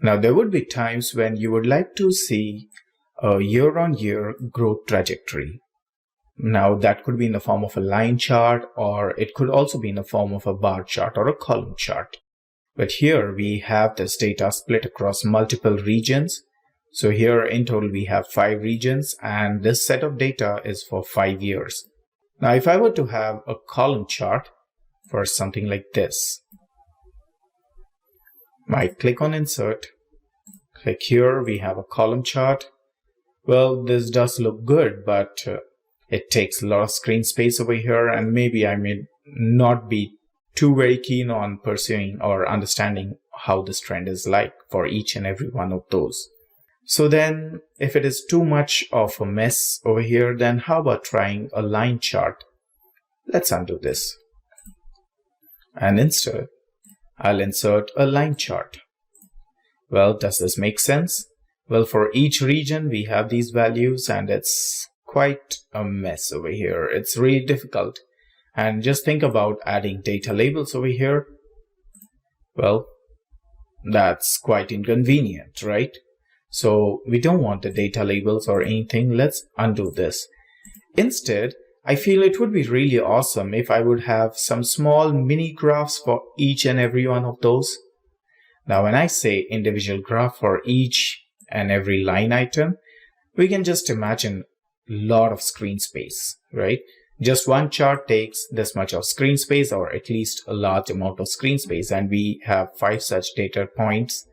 Now, there would be times when you would like to see a year-on-year growth trajectory. Now, that could be in the form of a line chart, or it could also be in the form of a bar chart or a column chart. But here we have this data split across multiple regions. So here in total we have 5 regions, and this set of data is for 5 years. Now, if I were to have a column chart for something like this, I click on Insert, click here, we have a column chart. Well, this does look good, but it takes a lot of screen space over here, and maybe I may not be too very keen on pursuing or understanding how this trend is like for each and every one of those. So then, if it is too much of a mess over here, then how about trying a line chart? Let's undo this. And instead, I'll insert a line chart. Well, does this make sense? Well, for each region, we have these values, and it's quite a mess over here. It's really difficult. And just think about adding data labels over here. Well, that's quite inconvenient, right? So we don't want the data labels or anything. Let's undo this. Instead, I feel it would be really awesome if I would have some small mini graphs for each and every one of those. Now, when I say individual graph for each and every line item, we can just imagine a lot of screen space, right? Just one chart takes this much of screen space, or at least a large amount of screen space, and we have 5 such data points,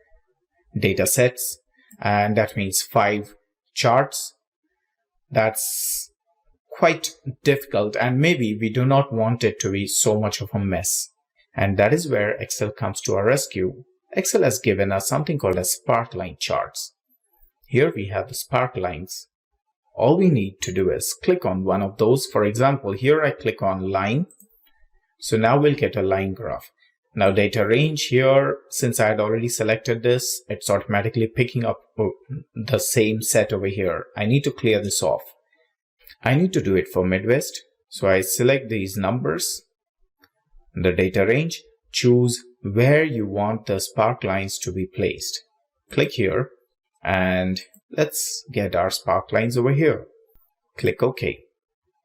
data sets, and that means 5 charts. That's quite difficult, and maybe we do not want it to be so much of a mess. And that is where Excel comes to our rescue. Excel has given us something called as Sparkline charts. Here we have the Sparklines. All we need to do is click on one of those. For example, here I click on line. So now we'll get a line graph. Now data range here, since I had already selected this, it's automatically picking up the same set over here. I need to clear this off. I need to do it for Midwest. So I select these numbers, the data range, choose where you want the Sparklines to be placed. Click here, and let's get our Sparklines over here. Click OK.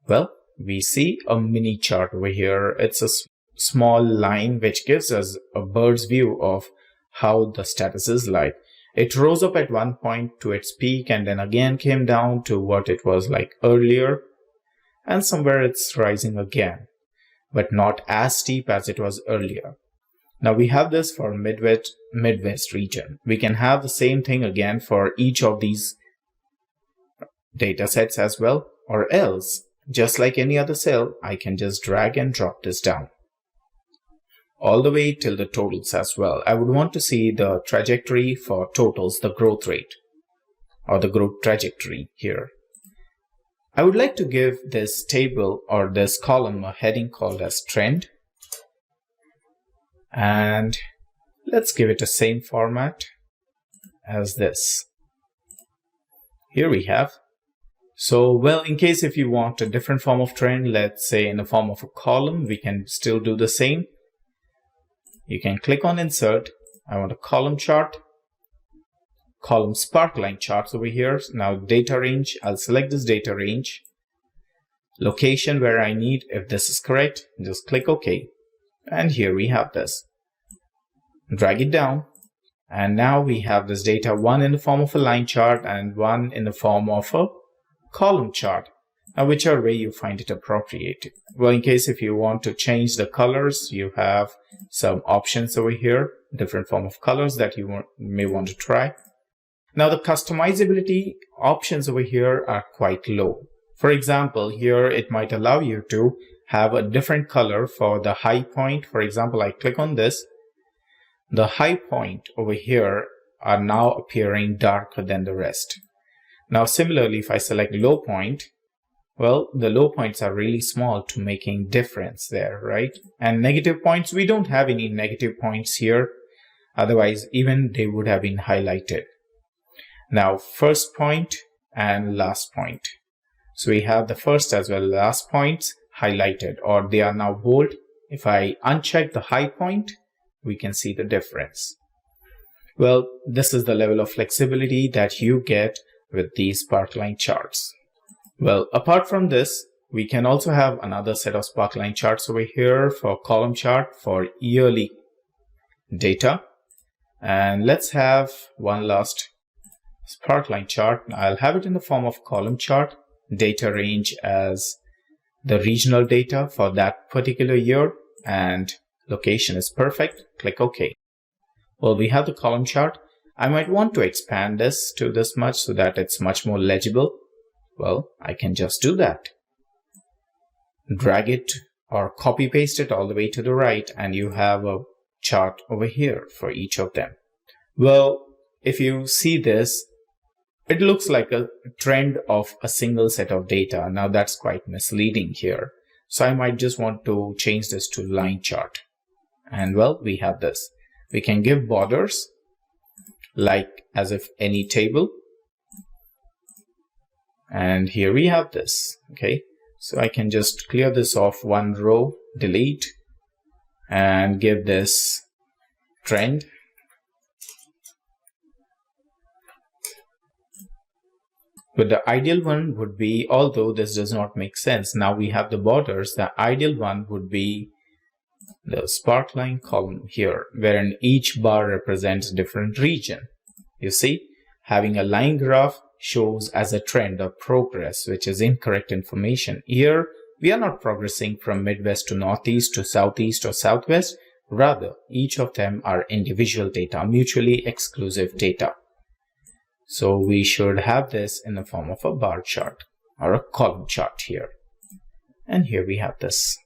Well, we see a mini chart over here. It's a small line which gives us a bird's view of how the status is like. It rose up at one point to its peak and then again came down to what it was like earlier, and somewhere it's rising again, but not as steep as it was earlier. Now we have this for Midwest region. We can have the same thing again for each of these data sets as well, or else, just like any other cell, I can just drag and drop this down all the way till the totals as well. I would want to see the trajectory for totals, the growth rate or the growth trajectory here. I would like to give this table or this column a heading called as trend. And let's give it the same format as this. Here we have. So, well, in case if you want a different form of trend, let's say in the form of a column, we can still do the same. You can click on Insert. I want a column chart, column Sparkline charts over here. Now data range, I'll select this data range. Location where I need, if this is correct, just click OK. And here we have this. Drag it down. And now we have this data, one in the form of a line chart and one in the form of a column chart. Now, whichever way you find it appropriate. Well, in case if you want to change the colors, you have some options over here, different form of colors that you may want to try. Now, the customizability options over here are quite low. For example, here it might allow you to have a different color for the high point. For example, I click on this. The high point over here are now appearing darker than the rest. Now, similarly, if I select low point, well, the low points are really small to making difference there, right? And negative points, we don't have any negative points here. Otherwise, even they would have been highlighted. Now, first point and last point. So we have the first as well as last points highlighted, or they are now bold. If I uncheck the high point, we can see the difference. Well, this is the level of flexibility that you get with these Sparkline charts. Well, apart from this, we can also have another set of Sparkline charts over here for column chart for yearly data. And let's have one last Sparkline chart. I'll have it in the form of column chart, data range as the regional data for that particular year, and location is perfect. Click OK. Well, we have the column chart. I might want to expand this to this much so that it's much more legible. Well, I can just do that. Drag it or copy paste it all the way to the right, and you have a chart over here for each of them. Well, if you see this, it looks like a trend of a single set of data. Now that's quite misleading here. So I might just want to change this to line chart. And well, we have this. We can give borders like as if any table. And here we have this. Okay. So I can just clear this off one row, delete, and give this trend. But the ideal one would be, although this does not make sense, now we have the borders, the ideal one would be the Sparkline column here, wherein each bar represents different region. You see, having a line graph shows as a trend of progress, which is incorrect information. Here, we are not progressing from Midwest to Northeast to Southeast or Southwest. Rather, each of them are individual data, mutually exclusive data. So we should have this in the form of a bar chart or a column chart here. And here we have this.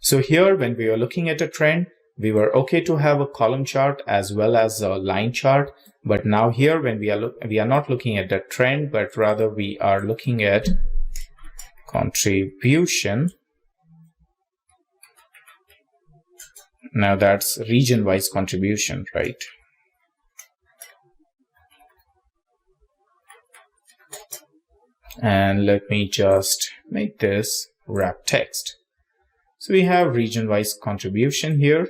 So here, when we are looking at a trend, we were okay to have a column chart as well as a line chart. But now here, when we are not looking at the trend, but rather we are looking at contribution. Now that's region-wise contribution, right? And let me just make this wrap text. So we have region-wise contribution here,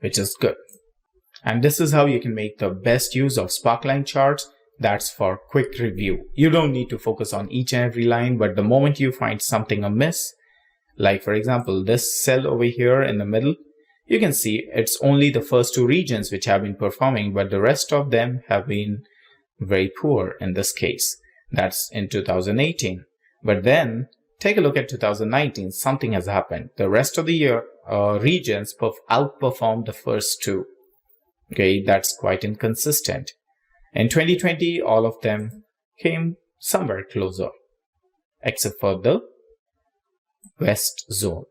which is good. And this is how you can make the best use of Sparkline charts. That's for quick review. You don't need to focus on each and every line, but the moment you find something amiss, like for example, this cell over here in the middle, you can see it's only the first two regions which have been performing, but the rest of them have been very poor in this case. That's in 2018. But then take a look at 2019. Something has happened. The rest of the year regions outperformed the first two. Okay, that's quite inconsistent. In 2020, all of them came somewhere closer, except for the West zone.